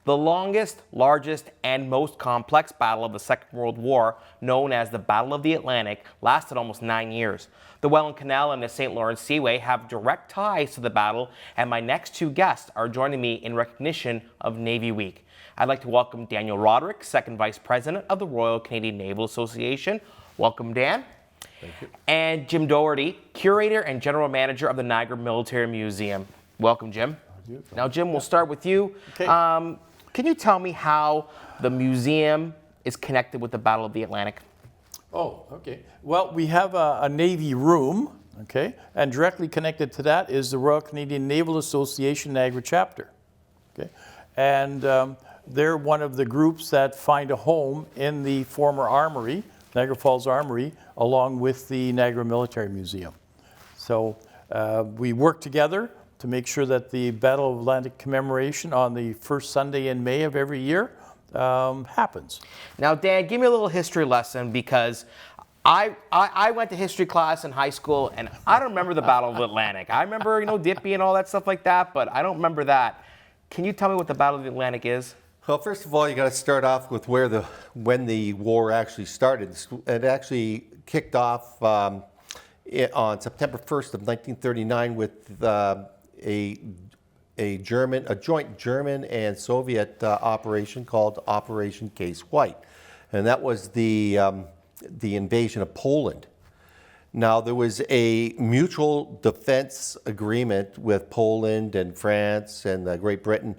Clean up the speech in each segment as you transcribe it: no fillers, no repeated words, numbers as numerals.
The longest, largest, and most complex battle of the Second World War, known as the Battle of the Atlantic, lasted almost 9 years. The Welland Canal and the St. Lawrence Seaway have direct ties to the battle, and my next two guests are joining me in recognition of Navy Week. I'd like to welcome Daniel Rodrique, Second Vice President of the Royal Canadian Naval Association. Welcome, Dan. Thank you. And Jim Doherty, Curator and General Manager of the Niagara Military Museum. Welcome, Jim. Now, Jim, we'll start with you. Okay. Can you tell me how the museum is connected with the Battle of the Atlantic? Oh, okay. Well, we have a Navy room, okay, and directly connected to that is the Royal Canadian Naval Association Niagara chapter, okay, and they're one of the groups that find a home in the former armory, Niagara Falls Armory, along with the Niagara Military Museum. So we work together to make sure that the Battle of Atlantic commemoration on the first Sunday in May of every year happens. Now, Dan, give me a little history lesson, because I went to history class in high school, and I don't remember the Battle of the Atlantic. I remember, Dippy and all that stuff like that, but I don't remember that. Can you tell me what the Battle of the Atlantic is? Well, first of all, you got to start off with when the war actually started. It actually kicked off on September 1st of 1939 with a joint German and Soviet operation called Operation Case White, and that was the invasion of Poland. Now, there was a mutual defense agreement with Poland and France and Great Britain,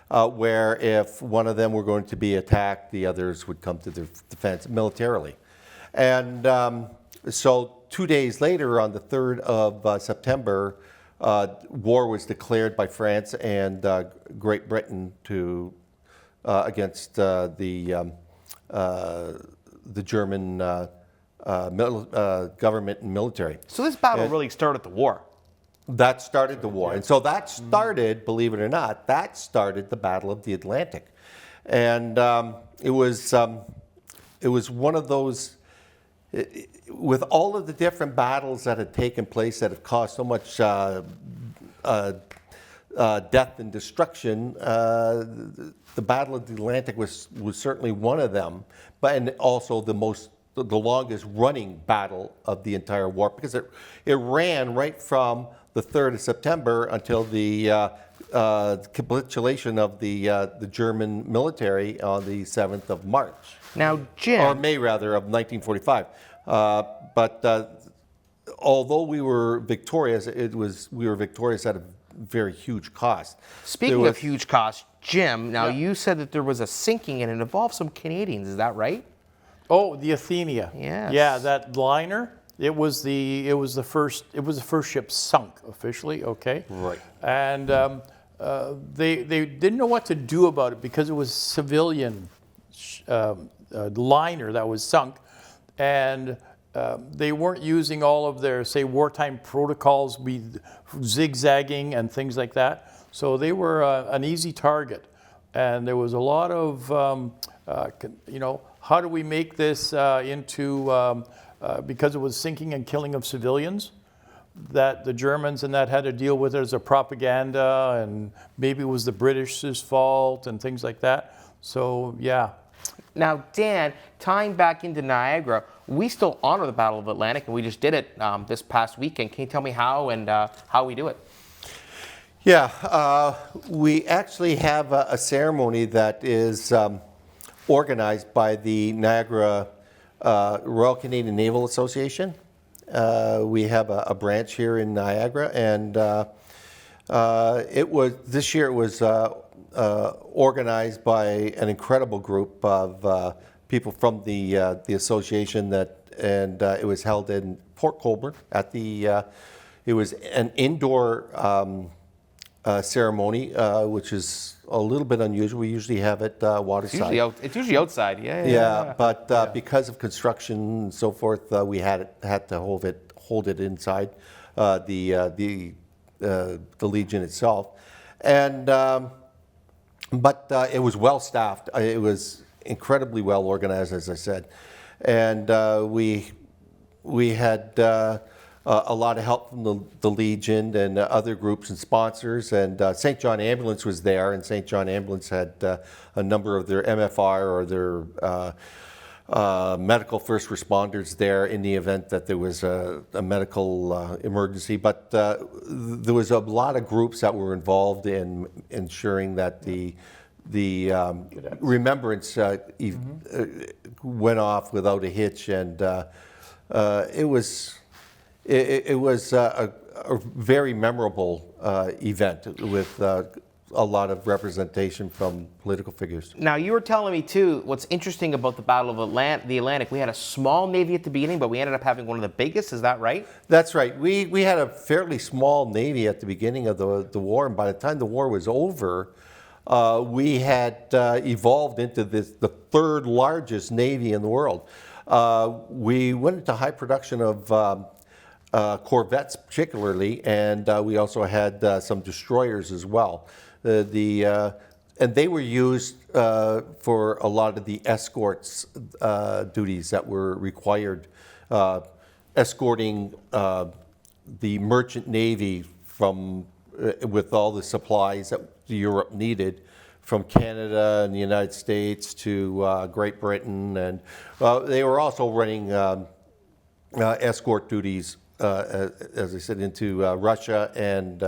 where if one of them were going to be attacked, the others would come to their defense militarily. And so 2 days later, on the 3rd of September, war was declared by France and Great Britain against the German government and military. So this battle really started the war. That started the war. And so that started, believe it or not, that started the Battle of the Atlantic. And it was one of those, with all of the different battles that had taken place that have caused so much death and destruction, the Battle of the Atlantic was certainly one of them, and also the longest running battle of the entire war, because it ran right from the 3rd of September until the capitulation of the German military on the 7th of March. Now, Jim. Or May, rather, of 1945. But although we were victorious, we were victorious at a very huge cost. Speaking of huge cost, Jim, now you said that there was a sinking and it involved some Canadians, is that right? Oh, the Athenia. Yes. Yeah, that liner. It was the first ship sunk officially. Okay. Right. And they didn't know what to do about it, because it was civilian liner that was sunk, and they weren't using all of their, say, wartime protocols, zigzagging and things like that. So they were an easy target, and there was a lot of how do we make this into because it was sinking and killing of civilians, that the Germans and that had to deal with it as a propaganda, and maybe it was the British's fault and things like that. So, yeah. Now, Dan, tying back into Niagara, we still honor the Battle of Atlantic, and we just did it this past weekend. Can you tell me how and how we do it? Yeah, we actually have a ceremony that is organized by the Niagara Royal Canadian Naval Association. We have a branch here in Niagara, and this year it was organized by an incredible group of people from the association, and it was held in Port Colborne at it was an indoor ceremony, which is a little bit unusual. We usually have it waterside. It's usually outside, yeah. But because of construction and so forth, we had to hold it inside the Legion itself, and but it was well staffed. It was incredibly well organized, as I said, and we had a lot of help from the Legion and other groups and sponsors. And St. John Ambulance was there, and St. John Ambulance had a number of their MFR or their medical first responders there in the event that there was a medical emergency. But there was a lot of groups that were involved in ensuring that the remembrance went off without a hitch, and it was a very memorable event with a lot of representation from political figures. Now, you were telling me, too, what's interesting about the Battle of the Atlantic, we had a small Navy at the beginning, but we ended up having one of the biggest. Is that right? That's right. We had a fairly small Navy at the beginning of the war, and by the time the war was over, we had evolved into the third largest Navy in the world. We went into high production of corvettes particularly, and we also had some destroyers as well. And they were used for a lot of the escorts duties that were required, escorting the merchant navy from with all the supplies that Europe needed from Canada and the United States to Great Britain, and they were also running escort duties, as I said, into Russia and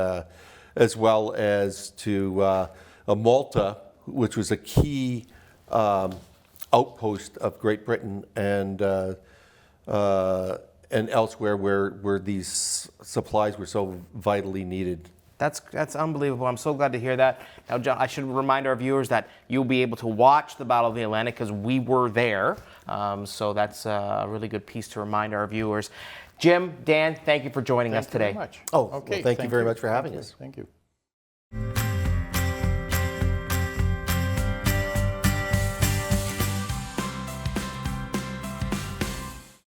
as well as to Malta, which was a key outpost of Great Britain, and elsewhere where these supplies were so vitally needed. That's unbelievable. I'm so glad to hear that. Now, John, I should remind our viewers that you'll be able to watch the Battle of the Atlantic because we were there. So that's a really good piece to remind our viewers. Jim, Dan, thank you for joining us today. Thank you very much. Oh, okay. Well, thank you very much for having us. Thank you.